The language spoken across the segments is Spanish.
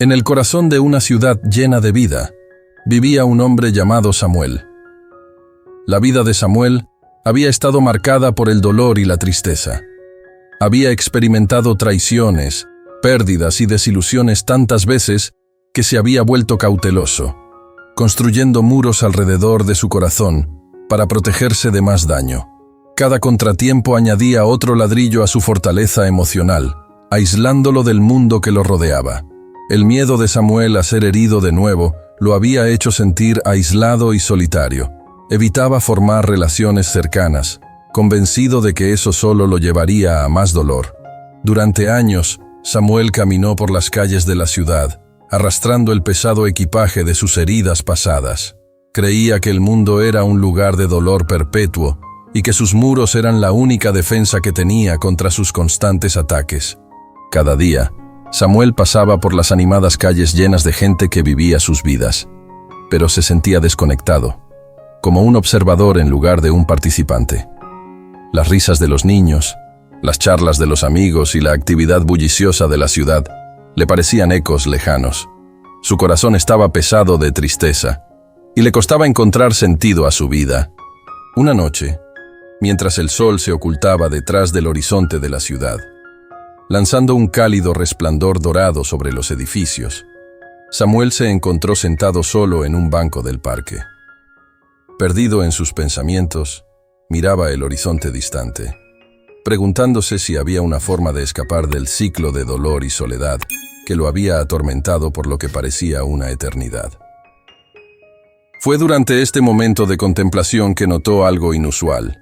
En el corazón de una ciudad llena de vida, vivía un hombre llamado Samuel. La vida de Samuel había estado marcada por el dolor y la tristeza. Había experimentado traiciones, pérdidas y desilusiones tantas veces que se había vuelto cauteloso, construyendo muros alrededor de su corazón para protegerse de más daño. Cada contratiempo añadía otro ladrillo a su fortaleza emocional, aislándolo del mundo que lo rodeaba. El miedo de Samuel a ser herido de nuevo lo había hecho sentir aislado y solitario. Evitaba formar relaciones cercanas, convencido de que eso solo lo llevaría a más dolor. Durante años, Samuel caminó por las calles de la ciudad, arrastrando el pesado equipaje de sus heridas pasadas. Creía que el mundo era un lugar de dolor perpetuo y que sus muros eran la única defensa que tenía contra sus constantes ataques. Cada día, Samuel pasaba por las animadas calles llenas de gente que vivía sus vidas, pero se sentía desconectado, como un observador en lugar de un participante. Las risas de los niños, las charlas de los amigos y la actividad bulliciosa de la ciudad le parecían ecos lejanos. Su corazón estaba pesado de tristeza y le costaba encontrar sentido a su vida. Una noche, mientras el sol se ocultaba detrás del horizonte de la ciudad, lanzando un cálido resplandor dorado sobre los edificios, Samuel se encontró sentado solo en un banco del parque. Perdido en sus pensamientos, miraba el horizonte distante, preguntándose si había una forma de escapar del ciclo de dolor y soledad que lo había atormentado por lo que parecía una eternidad. Fue durante este momento de contemplación que notó algo inusual.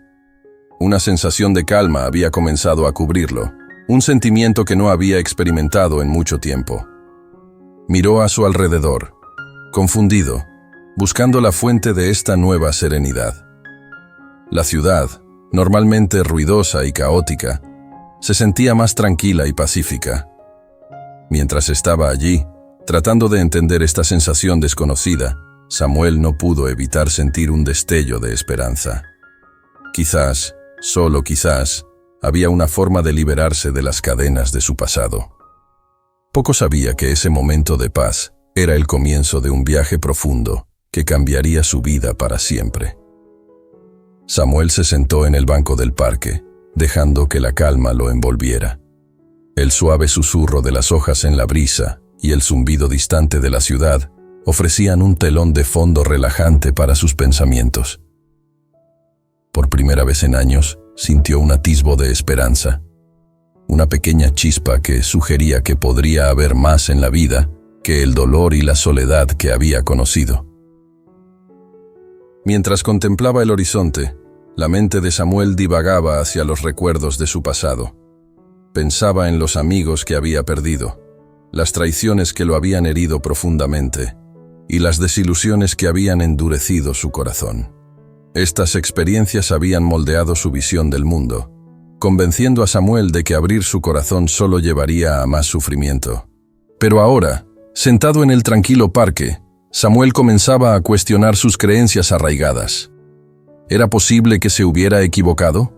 Una sensación de calma había comenzado a cubrirlo, un sentimiento que no había experimentado en mucho tiempo. Miró a su alrededor, confundido, buscando la fuente de esta nueva serenidad. La ciudad, normalmente ruidosa y caótica, se sentía más tranquila y pacífica. Mientras estaba allí, tratando de entender esta sensación desconocida, Samuel no pudo evitar sentir un destello de esperanza. Quizás, solo quizás, había una forma de liberarse de las cadenas de su pasado. Poco sabía que ese momento de paz era el comienzo de un viaje profundo que cambiaría su vida para siempre. Samuel se sentó en el banco del parque, dejando que la calma lo envolviera. El suave susurro de las hojas en la brisa y el zumbido distante de la ciudad ofrecían un telón de fondo relajante para sus pensamientos. Por primera vez en años, sintió un atisbo de esperanza, una pequeña chispa que sugería que podría haber más en la vida que el dolor y la soledad que había conocido. Mientras contemplaba el horizonte, la mente de Samuel divagaba hacia los recuerdos de su pasado. Pensaba en los amigos que había perdido, las traiciones que lo habían herido profundamente y las desilusiones que habían endurecido su corazón. Estas experiencias habían moldeado su visión del mundo, convenciendo a Samuel de que abrir su corazón solo llevaría a más sufrimiento. Pero ahora, sentado en el tranquilo parque, Samuel comenzaba a cuestionar sus creencias arraigadas. ¿Era posible que se hubiera equivocado?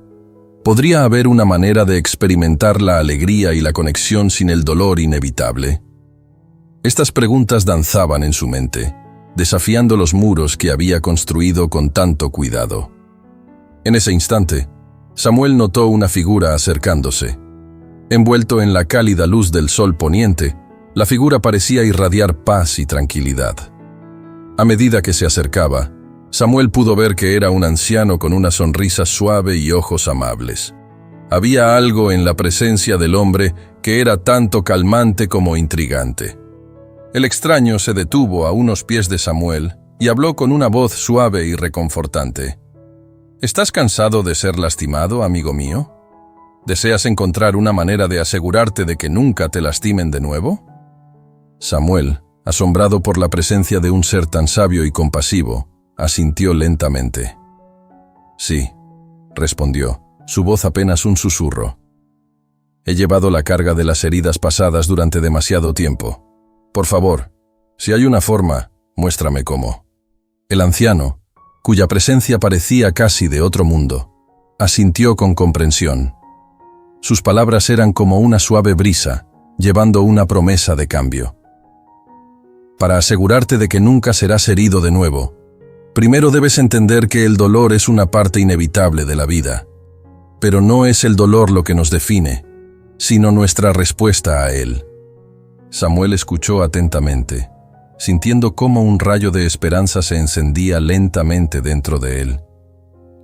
¿Podría haber una manera de experimentar la alegría y la conexión sin el dolor inevitable? Estas preguntas danzaban en su mente, desafiando los muros que había construido con tanto cuidado. En ese instante, Samuel notó una figura acercándose. Envuelto en la cálida luz del sol poniente, la figura parecía irradiar paz y tranquilidad. A medida que se acercaba, Samuel pudo ver que era un anciano con una sonrisa suave y ojos amables. Había algo en la presencia del hombre que era tanto calmante como intrigante. El extraño se detuvo a unos pies de Samuel y habló con una voz suave y reconfortante. ¿Estás cansado de ser lastimado, amigo mío? ¿Deseas encontrar una manera de asegurarte de que nunca te lastimen de nuevo? Samuel, asombrado por la presencia de un ser tan sabio y compasivo, asintió lentamente. Sí, respondió, su voz apenas un susurro. He llevado la carga de las heridas pasadas durante demasiado tiempo. Por favor, si hay una forma, muéstrame cómo. El anciano, cuya presencia parecía casi de otro mundo, asintió con comprensión. Sus palabras eran como una suave brisa, llevando una promesa de cambio. Para asegurarte de que nunca serás herido de nuevo, primero debes entender que el dolor es una parte inevitable de la vida. Pero no es el dolor lo que nos define, sino nuestra respuesta a él. Samuel escuchó atentamente, sintiendo cómo un rayo de esperanza se encendía lentamente dentro de él.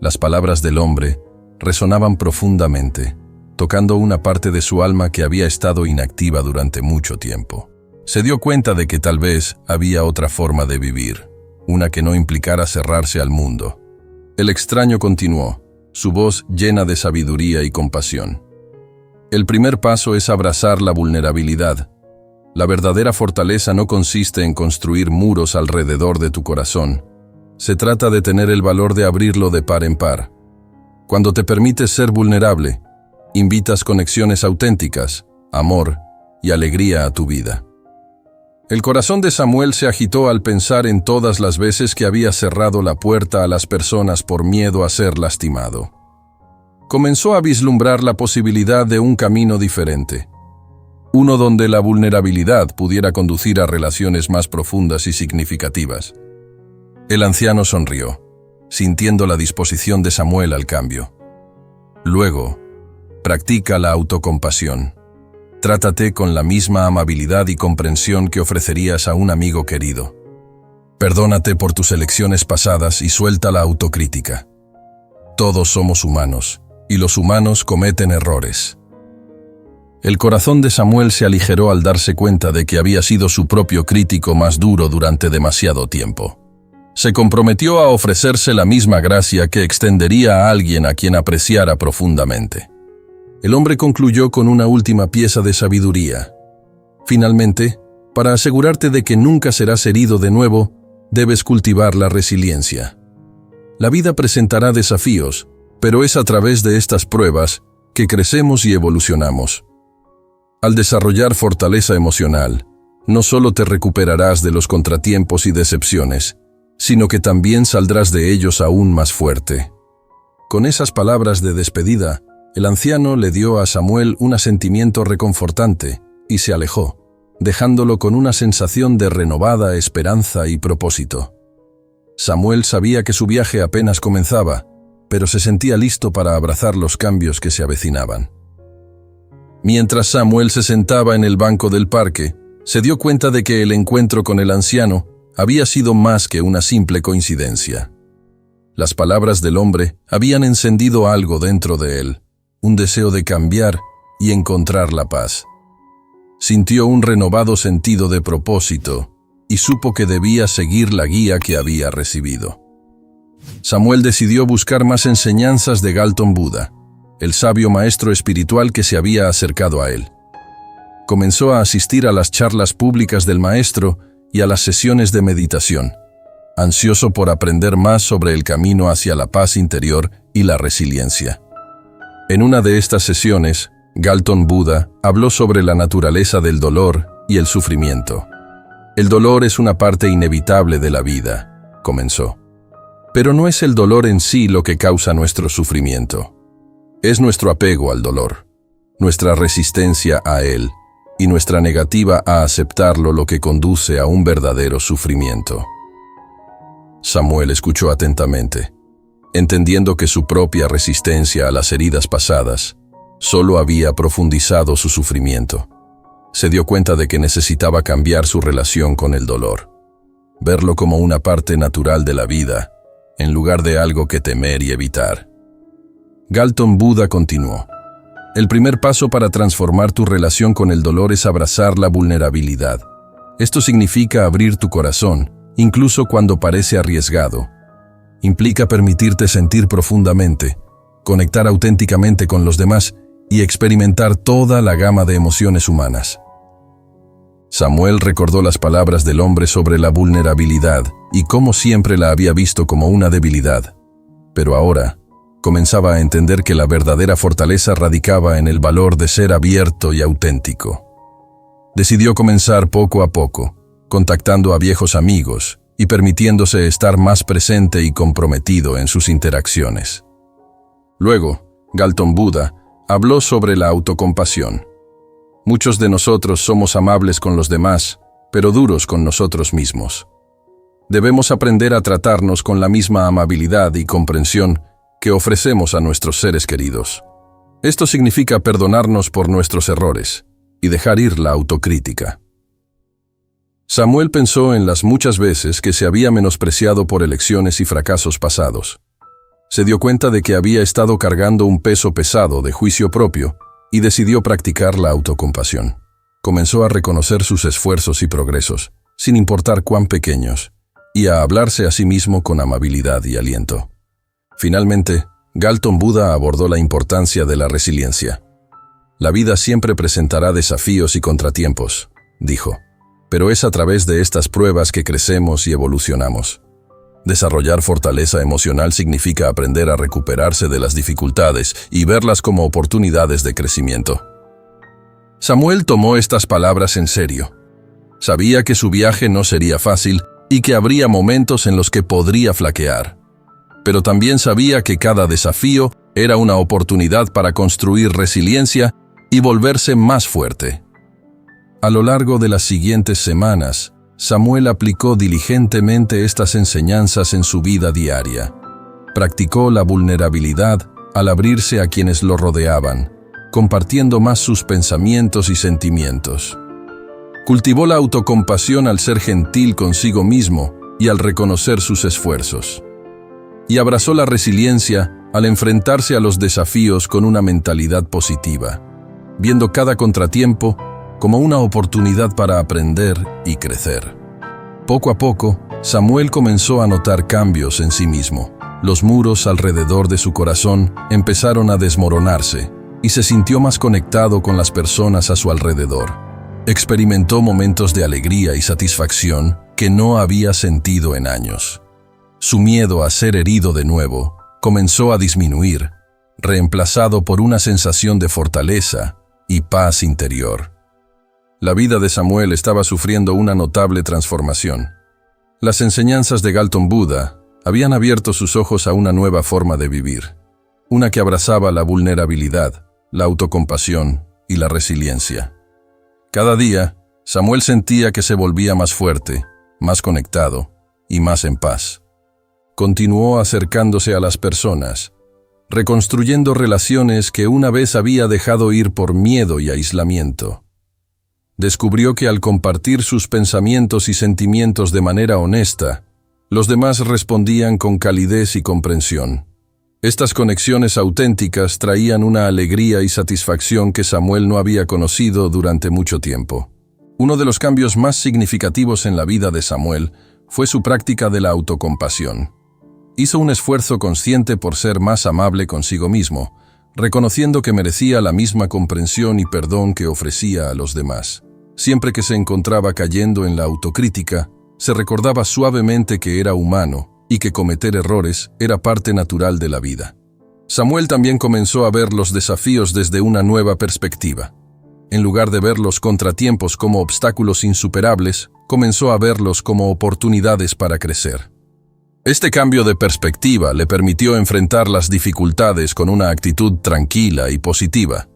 Las palabras del hombre resonaban profundamente, tocando una parte de su alma que había estado inactiva durante mucho tiempo. Se dio cuenta de que tal vez había otra forma de vivir, una que no implicara cerrarse al mundo. El extraño continuó, su voz llena de sabiduría y compasión. El primer paso es abrazar la vulnerabilidad. La verdadera fortaleza no consiste en construir muros alrededor de tu corazón. Se trata de tener el valor de abrirlo de par en par. Cuando te permites ser vulnerable, invitas conexiones auténticas, amor y alegría a tu vida. El corazón de Samuel se agitó al pensar en todas las veces que había cerrado la puerta a las personas por miedo a ser lastimado. Comenzó a vislumbrar la posibilidad de un camino diferente, uno donde la vulnerabilidad pudiera conducir a relaciones más profundas y significativas. El anciano sonrió, sintiendo la disposición de Samuel al cambio. Luego, practica la autocompasión. Trátate con la misma amabilidad y comprensión que ofrecerías a un amigo querido. Perdónate por tus elecciones pasadas y suelta la autocrítica. Todos somos humanos, y los humanos cometen errores. El corazón de Samuel se aligeró al darse cuenta de que había sido su propio crítico más duro durante demasiado tiempo. Se comprometió a ofrecerse la misma gracia que extendería a alguien a quien apreciara profundamente. El hombre concluyó con una última pieza de sabiduría. Finalmente, para asegurarte de que nunca serás herido de nuevo, debes cultivar la resiliencia. La vida presentará desafíos, pero es a través de estas pruebas que crecemos y evolucionamos. Al desarrollar fortaleza emocional, no solo te recuperarás de los contratiempos y decepciones, sino que también saldrás de ellos aún más fuerte. Con esas palabras de despedida, el anciano le dio a Samuel un asentimiento reconfortante y se alejó, dejándolo con una sensación de renovada esperanza y propósito. Samuel sabía que su viaje apenas comenzaba, pero se sentía listo para abrazar los cambios que se avecinaban. Mientras Samuel se sentaba en el banco del parque, se dio cuenta de que el encuentro con el anciano había sido más que una simple coincidencia. Las palabras del hombre habían encendido algo dentro de él, un deseo de cambiar y encontrar la paz. Sintió un renovado sentido de propósito y supo que debía seguir la guía que había recibido. Samuel decidió buscar más enseñanzas de Galton Buddha, el sabio maestro espiritual que se había acercado a él. Comenzó a asistir a las charlas públicas del maestro y a las sesiones de meditación, ansioso por aprender más sobre el camino hacia la paz interior y la resiliencia. En una de estas sesiones, Galton Buddha habló sobre la naturaleza del dolor y el sufrimiento. El dolor es una parte inevitable de la vida, comenzó. Pero no es el dolor en sí lo que causa nuestro sufrimiento. Es nuestro apego al dolor, nuestra resistencia a él y nuestra negativa a aceptarlo lo que conduce a un verdadero sufrimiento. Samuel escuchó atentamente, entendiendo que su propia resistencia a las heridas pasadas solo había profundizado su sufrimiento. Se dio cuenta de que necesitaba cambiar su relación con el dolor, verlo como una parte natural de la vida, en lugar de algo que temer y evitar. Galton Buddha continuó: el primer paso para transformar tu relación con el dolor es abrazar la vulnerabilidad. Esto significa abrir tu corazón, incluso cuando parece arriesgado. Implica permitirte sentir profundamente, conectar auténticamente con los demás y experimentar toda la gama de emociones humanas. Samuel recordó las palabras del hombre sobre la vulnerabilidad y cómo siempre la había visto como una debilidad. Pero ahora, comenzaba a entender que la verdadera fortaleza radicaba en el valor de ser abierto y auténtico. Decidió comenzar poco a poco, contactando a viejos amigos y permitiéndose estar más presente y comprometido en sus interacciones. Luego, Galton Buddha habló sobre la autocompasión. Muchos de nosotros somos amables con los demás, pero duros con nosotros mismos. Debemos aprender a tratarnos con la misma amabilidad y comprensión que ofrecemos a nuestros seres queridos. Esto significa perdonarnos por nuestros errores y dejar ir la autocrítica. Samuel pensó en las muchas veces que se había menospreciado por elecciones y fracasos pasados. Se dio cuenta de que había estado cargando un peso pesado de juicio propio y decidió practicar la autocompasión. Comenzó a reconocer sus esfuerzos y progresos, sin importar cuán pequeños, y a hablarse a sí mismo con amabilidad y aliento. Finalmente, Galton Buddha abordó la importancia de la resiliencia. La vida siempre presentará desafíos y contratiempos, dijo, pero es a través de estas pruebas que crecemos y evolucionamos. Desarrollar fortaleza emocional significa aprender a recuperarse de las dificultades y verlas como oportunidades de crecimiento. Samuel tomó estas palabras en serio. Sabía que su viaje no sería fácil y que habría momentos en los que podría flaquear. Pero también sabía que cada desafío era una oportunidad para construir resiliencia y volverse más fuerte. A lo largo de las siguientes semanas, Samuel aplicó diligentemente estas enseñanzas en su vida diaria. Practicó la vulnerabilidad al abrirse a quienes lo rodeaban, compartiendo más sus pensamientos y sentimientos. Cultivó la autocompasión al ser gentil consigo mismo y al reconocer sus esfuerzos. Y abrazó la resiliencia al enfrentarse a los desafíos con una mentalidad positiva, viendo cada contratiempo como una oportunidad para aprender y crecer. Poco a poco, Samuel comenzó a notar cambios en sí mismo. Los muros alrededor de su corazón empezaron a desmoronarse y se sintió más conectado con las personas a su alrededor. Experimentó momentos de alegría y satisfacción que no había sentido en años. Su miedo a ser herido de nuevo comenzó a disminuir, reemplazado por una sensación de fortaleza y paz interior. La vida de Samuel estaba sufriendo una notable transformación. Las enseñanzas de Galton Buddha habían abierto sus ojos a una nueva forma de vivir, una que abrazaba la vulnerabilidad, la autocompasión y la resiliencia. Cada día, Samuel sentía que se volvía más fuerte, más conectado y más en paz. Continuó acercándose a las personas, reconstruyendo relaciones que una vez había dejado ir por miedo y aislamiento. Descubrió que al compartir sus pensamientos y sentimientos de manera honesta, los demás respondían con calidez y comprensión. Estas conexiones auténticas traían una alegría y satisfacción que Samuel no había conocido durante mucho tiempo. Uno de los cambios más significativos en la vida de Samuel fue su práctica de la autocompasión. Hizo un esfuerzo consciente por ser más amable consigo mismo, reconociendo que merecía la misma comprensión y perdón que ofrecía a los demás. Siempre que se encontraba cayendo en la autocrítica, se recordaba suavemente que era humano y que cometer errores era parte natural de la vida. Samuel también comenzó a ver los desafíos desde una nueva perspectiva. En lugar de ver los contratiempos como obstáculos insuperables, comenzó a verlos como oportunidades para crecer. Este cambio de perspectiva le permitió enfrentar las dificultades con una actitud tranquila y positiva.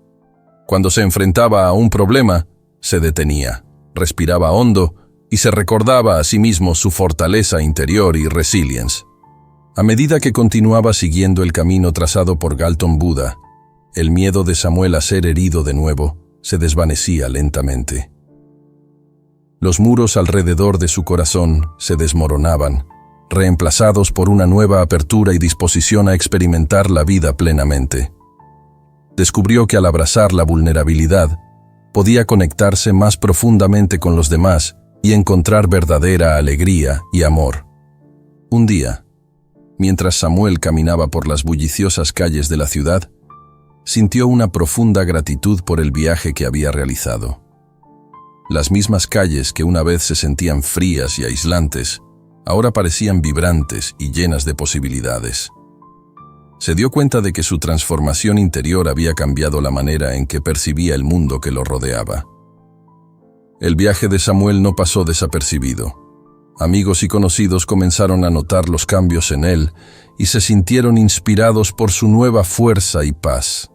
Cuando se enfrentaba a un problema, se detenía, respiraba hondo y se recordaba a sí mismo su fortaleza interior y resilience. A medida que continuaba siguiendo el camino trazado por Galton Buddha, el miedo de Samuel a ser herido de nuevo se desvanecía lentamente. Los muros alrededor de su corazón se desmoronaban, reemplazados por una nueva apertura y disposición a experimentar la vida plenamente. Descubrió que al abrazar la vulnerabilidad, podía conectarse más profundamente con los demás y encontrar verdadera alegría y amor. Un día, mientras Samuel caminaba por las bulliciosas calles de la ciudad, sintió una profunda gratitud por el viaje que había realizado. Las mismas calles que una vez se sentían frías y aislantes, ahora parecían vibrantes y llenas de posibilidades. Se dio cuenta de que su transformación interior había cambiado la manera en que percibía el mundo que lo rodeaba. El viaje de Samuel no pasó desapercibido. Amigos y conocidos comenzaron a notar los cambios en él y se sintieron inspirados por su nueva fuerza y paz.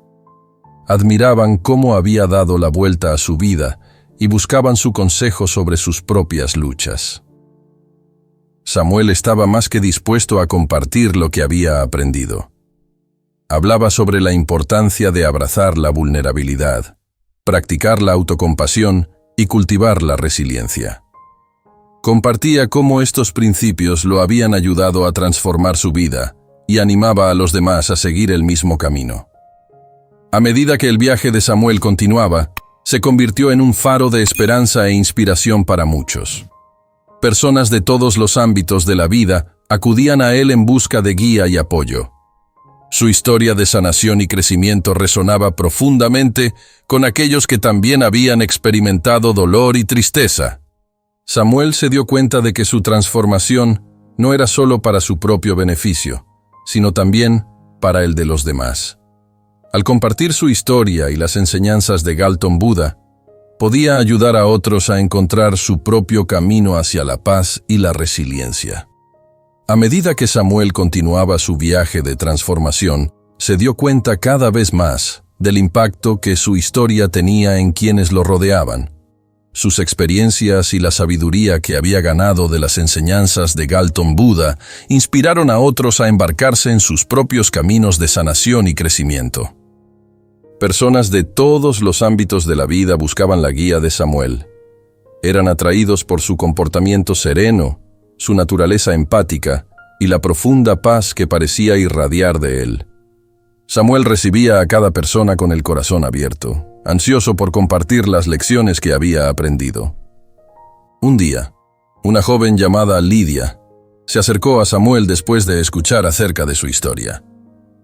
Admiraban cómo había dado la vuelta a su vida y buscaban su consejo sobre sus propias luchas. Samuel estaba más que dispuesto a compartir lo que había aprendido. Hablaba sobre la importancia de abrazar la vulnerabilidad, practicar la autocompasión y cultivar la resiliencia. Compartía cómo estos principios lo habían ayudado a transformar su vida y animaba a los demás a seguir el mismo camino. A medida que el viaje de Samuel continuaba, se convirtió en un faro de esperanza e inspiración para muchos. Personas de todos los ámbitos de la vida acudían a él en busca de guía y apoyo. Su historia de sanación y crecimiento resonaba profundamente con aquellos que también habían experimentado dolor y tristeza. Samuel se dio cuenta de que su transformación no era solo para su propio beneficio, sino también para el de los demás. Al compartir su historia y las enseñanzas de Galton Buddha, podía ayudar a otros a encontrar su propio camino hacia la paz y la resiliencia. A medida que Samuel continuaba su viaje de transformación, se dio cuenta cada vez más del impacto que su historia tenía en quienes lo rodeaban. Sus experiencias y la sabiduría que había ganado de las enseñanzas de Galton Buddha inspiraron a otros a embarcarse en sus propios caminos de sanación y crecimiento. Personas de todos los ámbitos de la vida buscaban la guía de Samuel. Eran atraídos por su comportamiento sereno, su naturaleza empática y la profunda paz que parecía irradiar de él. Samuel recibía a cada persona con el corazón abierto, ansioso por compartir las lecciones que había aprendido. Un día, una joven llamada Lidia se acercó a Samuel después de escuchar acerca de su historia.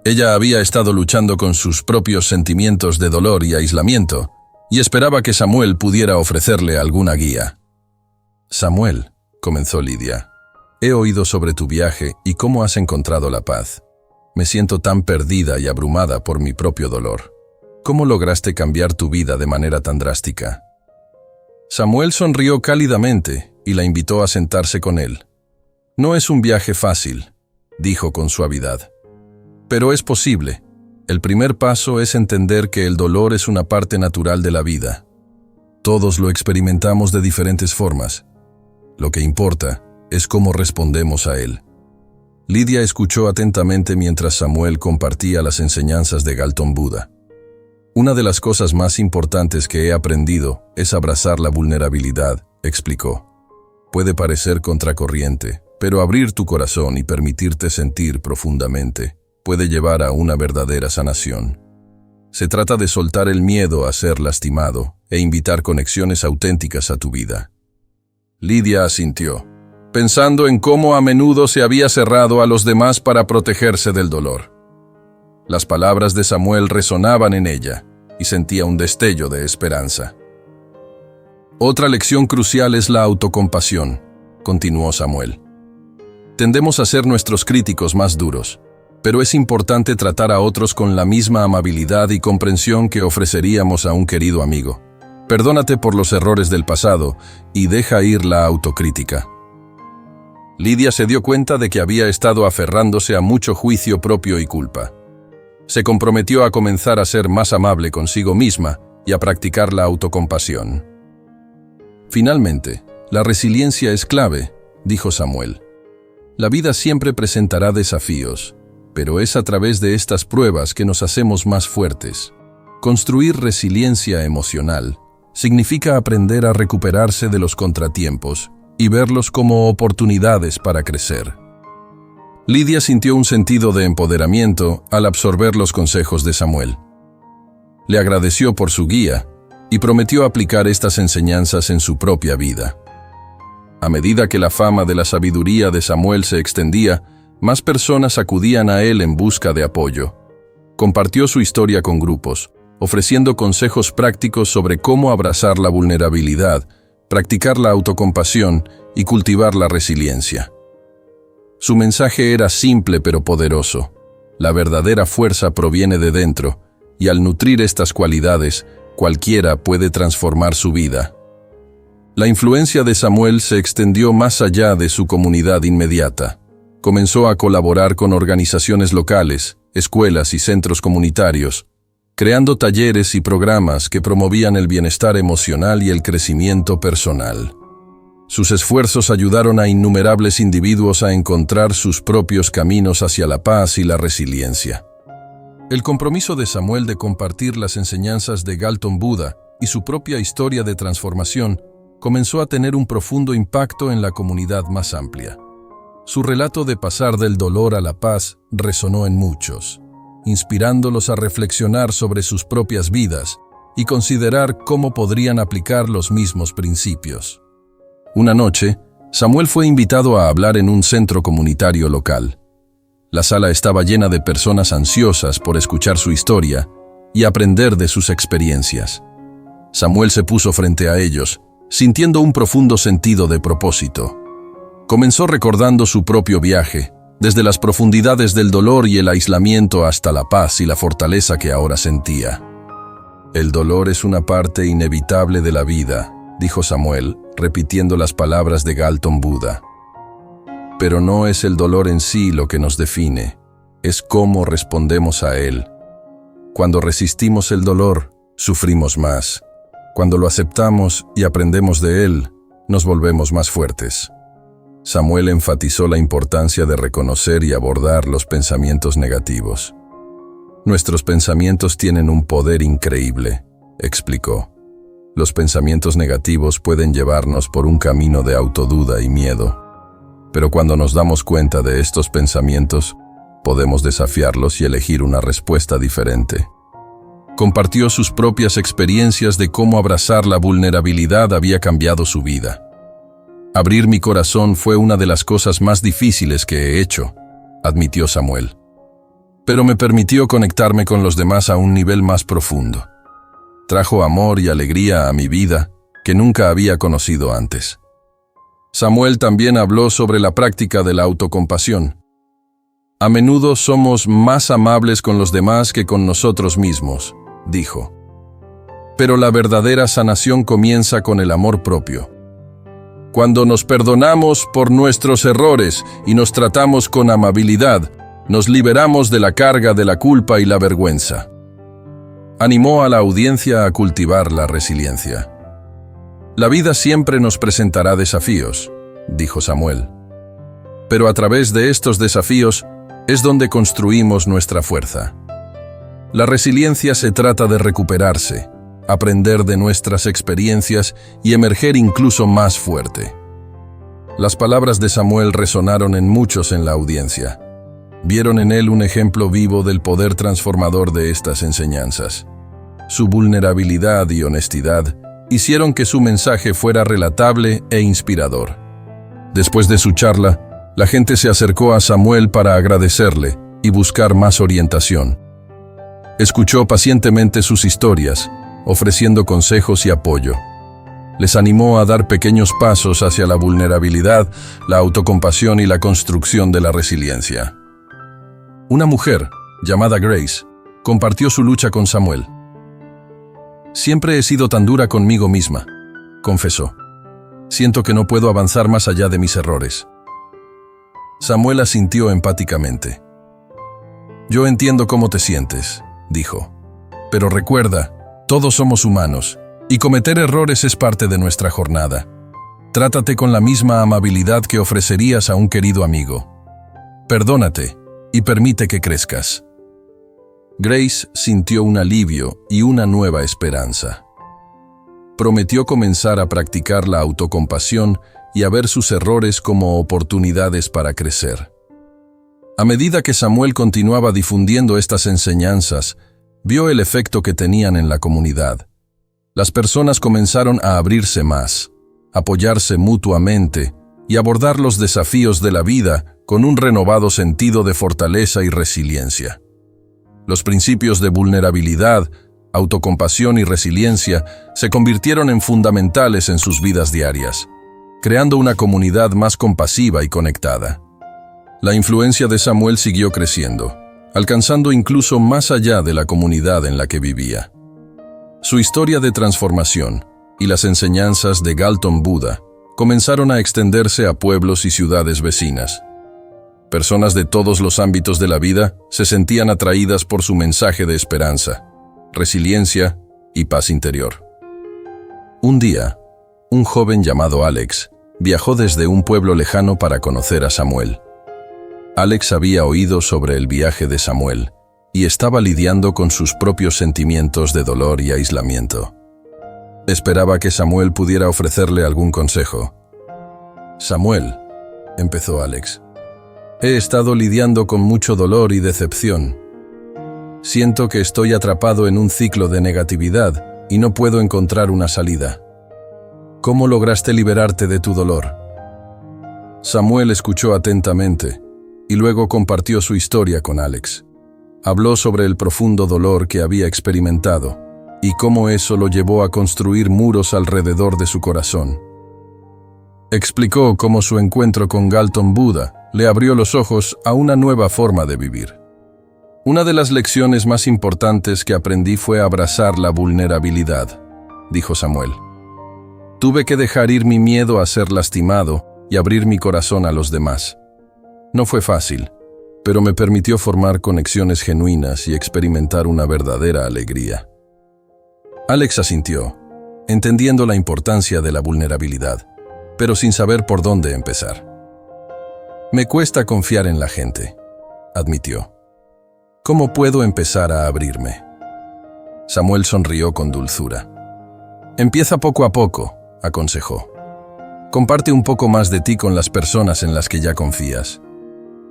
Ella había estado luchando con sus propios sentimientos de dolor y aislamiento, y esperaba que Samuel pudiera ofrecerle alguna guía. «Samuel», comenzó Lidia, «he oído sobre tu viaje y cómo has encontrado la paz. Me siento tan perdida y abrumada por mi propio dolor. ¿Cómo lograste cambiar tu vida de manera tan drástica?» Samuel sonrió cálidamente y la invitó a sentarse con él. «No es un viaje fácil», dijo con suavidad. «Pero es posible. El primer paso es entender que el dolor es una parte natural de la vida. Todos lo experimentamos de diferentes formas. Lo que importa es cómo respondemos a él». Lidia escuchó atentamente mientras Samuel compartía las enseñanzas de Galton Buddha. «Una de las cosas más importantes que he aprendido es abrazar la vulnerabilidad», explicó. «Puede parecer contracorriente, pero abrir tu corazón y permitirte sentir profundamente puede llevar a una verdadera sanación. Se trata de soltar el miedo a ser lastimado e invitar conexiones auténticas a tu vida». Lidia asintió, pensando en cómo a menudo se había cerrado a los demás para protegerse del dolor. Las palabras de Samuel resonaban en ella y sentía un destello de esperanza. «Otra lección crucial es la autocompasión», continuó Samuel. «Tendemos a ser nuestros críticos más duros, pero es importante tratar a otros con la misma amabilidad y comprensión que ofreceríamos a un querido amigo. Perdónate por los errores del pasado y deja ir la autocrítica». Lidia se dio cuenta de que había estado aferrándose a mucho juicio propio y culpa. Se comprometió a comenzar a ser más amable consigo misma y a practicar la autocompasión. «Finalmente, la resiliencia es clave», dijo Samuel. «La vida siempre presentará desafíos, pero es a través de estas pruebas que nos hacemos más fuertes. Construir resiliencia emocional significa aprender a recuperarse de los contratiempos y verlos como oportunidades para crecer». Lidia sintió un sentido de empoderamiento al absorber los consejos de Samuel. Le agradeció por su guía y prometió aplicar estas enseñanzas en su propia vida. A medida que la fama de la sabiduría de Samuel se extendía, más personas acudían a él en busca de apoyo. Compartió su historia con grupos, ofreciendo consejos prácticos sobre cómo abrazar la vulnerabilidad, practicar la autocompasión y cultivar la resiliencia. Su mensaje era simple pero poderoso. La verdadera fuerza proviene de dentro, y al nutrir estas cualidades, cualquiera puede transformar su vida. La influencia de Samuel se extendió más allá de su comunidad inmediata. Comenzó a colaborar con organizaciones locales, escuelas y centros comunitarios, creando talleres y programas que promovían el bienestar emocional y el crecimiento personal. Sus esfuerzos ayudaron a innumerables individuos a encontrar sus propios caminos hacia la paz y la resiliencia. El compromiso de Samuel de compartir las enseñanzas de Galton Buddha y su propia historia de transformación comenzó a tener un profundo impacto en la comunidad más amplia. Su relato de pasar del dolor a la paz resonó en muchos, inspirándolos a reflexionar sobre sus propias vidas y considerar cómo podrían aplicar los mismos principios. Una noche, Samuel fue invitado a hablar en un centro comunitario local. La sala estaba llena de personas ansiosas por escuchar su historia y aprender de sus experiencias. Samuel se puso frente a ellos, sintiendo un profundo sentido de propósito. Comenzó recordando su propio viaje, desde las profundidades del dolor y el aislamiento hasta la paz y la fortaleza que ahora sentía. El dolor es una parte inevitable de la vida, dijo Samuel, repitiendo las palabras de Galton Buddha. Pero no es el dolor en sí lo que nos define, es cómo respondemos a él. Cuando resistimos el dolor, sufrimos más. Cuando lo aceptamos y aprendemos de él, nos volvemos más fuertes. Samuel enfatizó la importancia de reconocer y abordar los pensamientos negativos. Nuestros pensamientos tienen un poder increíble, explicó. Los pensamientos negativos pueden llevarnos por un camino de autoduda y miedo. Pero cuando nos damos cuenta de estos pensamientos, podemos desafiarlos y elegir una respuesta diferente. Compartió sus propias experiencias de cómo abrazar la vulnerabilidad había cambiado su vida. Abrir mi corazón fue una de las cosas más difíciles que he hecho, admitió Samuel. Pero me permitió conectarme con los demás a un nivel más profundo. Trajo amor y alegría a mi vida que nunca había conocido antes. Samuel también habló sobre la práctica de la autocompasión. A menudo somos más amables con los demás que con nosotros mismos, dijo. Pero la verdadera sanación comienza con el amor propio. Cuando nos perdonamos por nuestros errores y nos tratamos con amabilidad, nos liberamos de la carga de la culpa y la vergüenza. Animó a la audiencia a cultivar la resiliencia. La vida siempre nos presentará desafíos, dijo Samuel. Pero a través de estos desafíos es donde construimos nuestra fuerza. La resiliencia se trata de recuperarse, aprender de nuestras experiencias y emerger incluso más fuerte. Las palabras de Samuel resonaron en muchos en la audiencia. Vieron en él un ejemplo vivo del poder transformador de estas enseñanzas. Su vulnerabilidad y honestidad hicieron que su mensaje fuera relatable e inspirador. Después de su charla, la gente se acercó a Samuel para agradecerle y buscar más orientación. Escuchó pacientemente sus historias, ofreciendo consejos y apoyo. Les animó a dar pequeños pasos hacia la vulnerabilidad, la autocompasión y la construcción de la resiliencia. Una mujer, llamada Grace, compartió su lucha con Samuel. Siempre he sido tan dura conmigo misma, confesó. Siento que no puedo avanzar más allá de mis errores. Samuel asintió empáticamente. Yo entiendo cómo te sientes, dijo. Pero recuerda, todos somos humanos, y cometer errores es parte de nuestra jornada. Trátate con la misma amabilidad que ofrecerías a un querido amigo. Perdónate y permite que crezcas. Grace sintió un alivio y una nueva esperanza. Prometió comenzar a practicar la autocompasión y a ver sus errores como oportunidades para crecer. A medida que Samuel continuaba difundiendo estas enseñanzas, vio el efecto que tenían en la comunidad. Las personas comenzaron a abrirse más, apoyarse mutuamente y abordar los desafíos de la vida con un renovado sentido de fortaleza y resiliencia. Los principios de vulnerabilidad, autocompasión y resiliencia se convirtieron en fundamentales en sus vidas diarias, creando una comunidad más compasiva y conectada. La influencia de Samuel siguió creciendo, alcanzando incluso más allá de la comunidad en la que vivía. Su historia de transformación y las enseñanzas de Galton Buddha comenzaron a extenderse a pueblos y ciudades vecinas. Personas de todos los ámbitos de la vida se sentían atraídas por su mensaje de esperanza, resiliencia y paz interior. Un día, un joven llamado Alex viajó desde un pueblo lejano para conocer a Samuel. Alex había oído sobre el viaje de Samuel y estaba lidiando con sus propios sentimientos de dolor y aislamiento. Esperaba que Samuel pudiera ofrecerle algún consejo. «Samuel», empezó Alex, «he estado lidiando con mucho dolor y decepción. Siento que estoy atrapado en un ciclo de negatividad y no puedo encontrar una salida. ¿Cómo lograste liberarte de tu dolor?». Samuel escuchó atentamente y luego compartió su historia con Alex. Habló sobre el profundo dolor que había experimentado y cómo eso lo llevó a construir muros alrededor de su corazón. Explicó cómo su encuentro con Galton Buddha le abrió los ojos a una nueva forma de vivir. «Una de las lecciones más importantes que aprendí fue abrazar la vulnerabilidad», dijo Samuel. «Tuve que dejar ir mi miedo a ser lastimado y abrir mi corazón a los demás. No fue fácil, pero me permitió formar conexiones genuinas y experimentar una verdadera alegría». Alex asintió, entendiendo la importancia de la vulnerabilidad, pero sin saber por dónde empezar. «Me cuesta confiar en la gente», admitió. «¿Cómo puedo empezar a abrirme?». Samuel sonrió con dulzura. «Empieza poco a poco», aconsejó. «Comparte un poco más de ti con las personas en las que ya confías.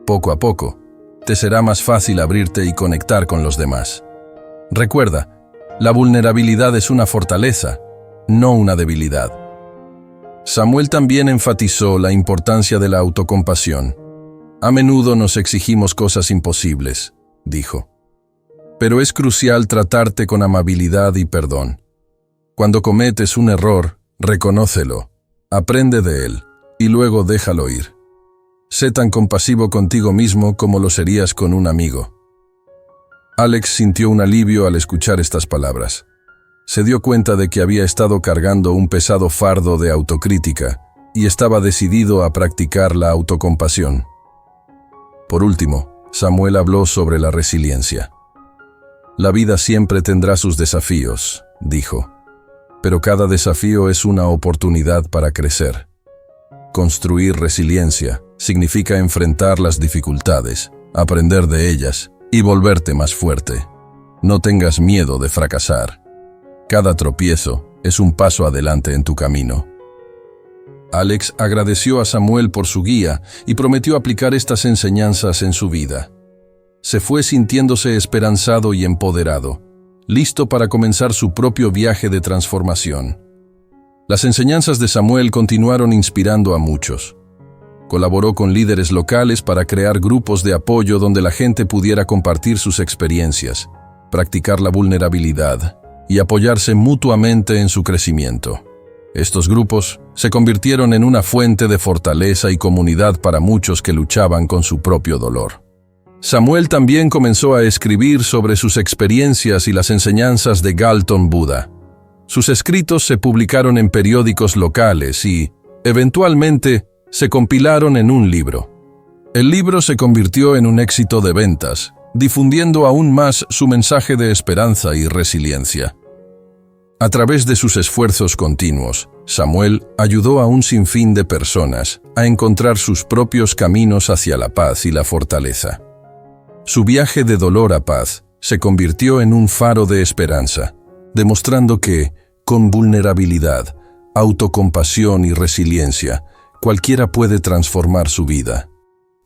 Poco a poco, te será más fácil abrirte y conectar con los demás. Recuerda, la vulnerabilidad es una fortaleza, no una debilidad». Samuel también enfatizó la importancia de la autocompasión. «A menudo nos exigimos cosas imposibles», dijo. «Pero es crucial tratarte con amabilidad y perdón. Cuando cometes un error, reconócelo, aprende de él y luego déjalo ir. Sé tan compasivo contigo mismo como lo serías con un amigo». Alex sintió un alivio al escuchar estas palabras. Se dio cuenta de que había estado cargando un pesado fardo de autocrítica y estaba decidido a practicar la autocompasión. Por último, Samuel habló sobre la resiliencia. «La vida siempre tendrá sus desafíos», dijo, «pero cada desafío es una oportunidad para crecer. Construir resiliencia significa enfrentar las dificultades, aprender de ellas y volverte más fuerte. No tengas miedo de fracasar. Cada tropiezo es un paso adelante en tu camino». Alex agradeció a Samuel por su guía y prometió aplicar estas enseñanzas en su vida. Se fue sintiéndose esperanzado y empoderado, listo para comenzar su propio viaje de transformación. Las enseñanzas de Samuel continuaron inspirando a muchos. Colaboró con líderes locales para crear grupos de apoyo donde la gente pudiera compartir sus experiencias, practicar la vulnerabilidad y apoyarse mutuamente en su crecimiento. Estos grupos se convirtieron en una fuente de fortaleza y comunidad para muchos que luchaban con su propio dolor. Samuel también comenzó a escribir sobre sus experiencias y las enseñanzas de Galton Buddha. Sus escritos se publicaron en periódicos locales y, eventualmente, se compilaron en un libro. El libro se convirtió en un éxito de ventas, difundiendo aún más su mensaje de esperanza y resiliencia. A través de sus esfuerzos continuos, Samuel ayudó a un sinfín de personas a encontrar sus propios caminos hacia la paz y la fortaleza. Su viaje de dolor a paz se convirtió en un faro de esperanza, demostrando que, con vulnerabilidad, autocompasión y resiliencia, cualquiera puede transformar su vida.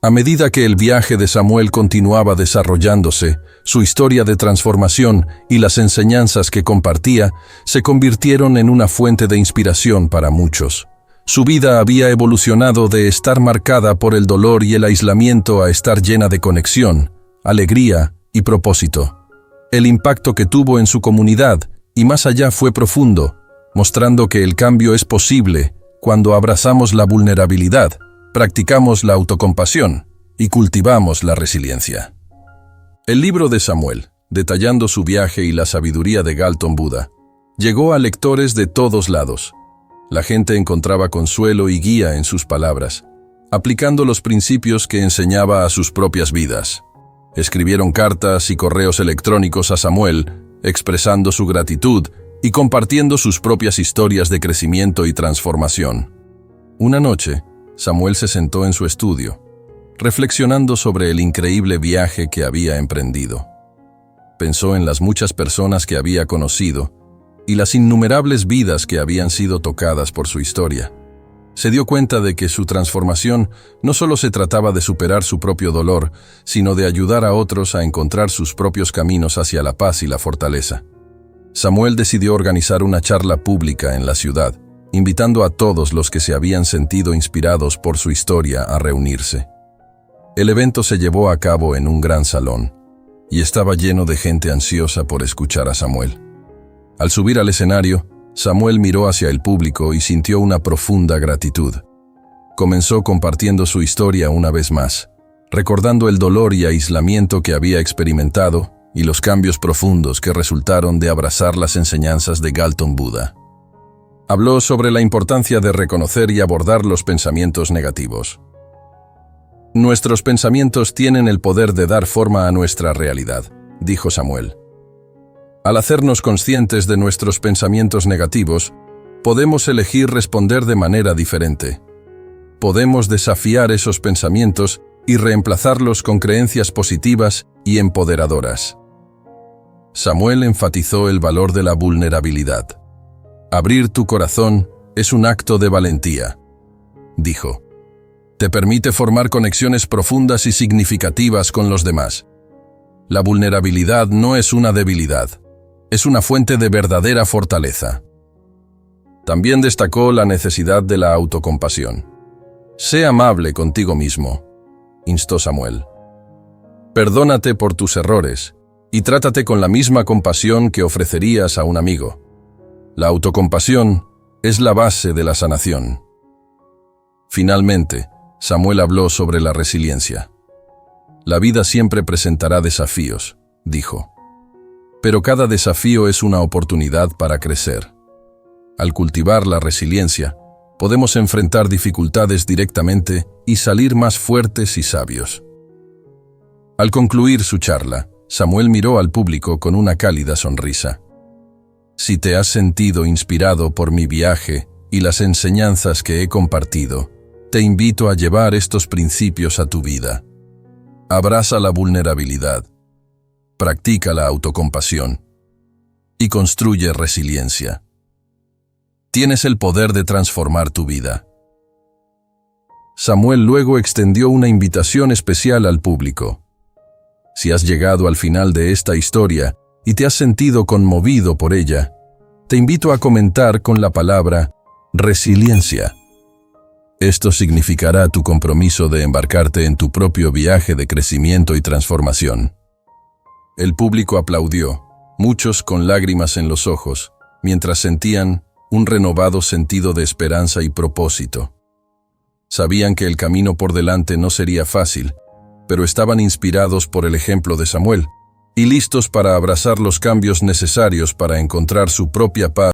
A medida que el viaje de Samuel continuaba desarrollándose, su historia de transformación y las enseñanzas que compartía se convirtieron en una fuente de inspiración para muchos. Su vida había evolucionado de estar marcada por el dolor y el aislamiento a estar llena de conexión, alegría y propósito. El impacto que tuvo en su comunidad y más allá fue profundo, mostrando que el cambio es posible cuando abrazamos la vulnerabilidad, practicamos la autocompasión y cultivamos la resiliencia. El libro de Samuel, detallando su viaje y la sabiduría de Galton Buddha, llegó a lectores de todos lados. La gente encontraba consuelo y guía en sus palabras, aplicando los principios que enseñaba a sus propias vidas. Escribieron cartas y correos electrónicos a Samuel, expresando su gratitud y compartiendo sus propias historias de crecimiento y transformación. Una noche, Samuel se sentó en su estudio, reflexionando sobre el increíble viaje que había emprendido. Pensó en las muchas personas que había conocido y las innumerables vidas que habían sido tocadas por su historia. Se dio cuenta de que su transformación no solo se trataba de superar su propio dolor, sino de ayudar a otros a encontrar sus propios caminos hacia la paz y la fortaleza. Samuel decidió organizar una charla pública en la ciudad, invitando a todos los que se habían sentido inspirados por su historia a reunirse. El evento se llevó a cabo en un gran salón, y estaba lleno de gente ansiosa por escuchar a Samuel. Al subir al escenario, Samuel miró hacia el público y sintió una profunda gratitud. Comenzó compartiendo su historia una vez más, recordando el dolor y aislamiento que había experimentado y los cambios profundos que resultaron de abrazar las enseñanzas de Galton Buddha. Habló sobre la importancia de reconocer y abordar los pensamientos negativos. Nuestros pensamientos tienen el poder de dar forma a nuestra realidad, dijo Samuel. Al hacernos conscientes de nuestros pensamientos negativos, podemos elegir responder de manera diferente. Podemos desafiar esos pensamientos y reemplazarlos con creencias positivas y empoderadoras. Samuel enfatizó el valor de la vulnerabilidad. Abrir tu corazón es un acto de valentía, dijo. Te permite formar conexiones profundas y significativas con los demás. La vulnerabilidad no es una debilidad, es una fuente de verdadera fortaleza. También destacó la necesidad de la autocompasión. Sé amable contigo mismo, instó Samuel. Perdónate por tus errores y trátate con la misma compasión que ofrecerías a un amigo. La autocompasión es la base de la sanación. Finalmente, Samuel habló sobre la resiliencia. La vida siempre presentará desafíos, dijo. Pero cada desafío es una oportunidad para crecer. Al cultivar la resiliencia, podemos enfrentar dificultades directamente y salir más fuertes y sabios. Al concluir su charla, Samuel miró al público con una cálida sonrisa. Si te has sentido inspirado por mi viaje y las enseñanzas que he compartido, te invito a llevar estos principios a tu vida. Abraza la vulnerabilidad, practica la autocompasión y construye resiliencia. Tienes el poder de transformar tu vida. Samuel luego extendió una invitación especial al público. Si has llegado al final de esta historia y te has sentido conmovido por ella, te invito a comentar con la palabra resiliencia. Esto significará tu compromiso de embarcarte en tu propio viaje de crecimiento y transformación. El público aplaudió, muchos con lágrimas en los ojos, mientras sentían un renovado sentido de esperanza y propósito. Sabían que el camino por delante no sería fácil, pero estaban inspirados por el ejemplo de Samuel y listos para abrazar los cambios necesarios para encontrar su propia paz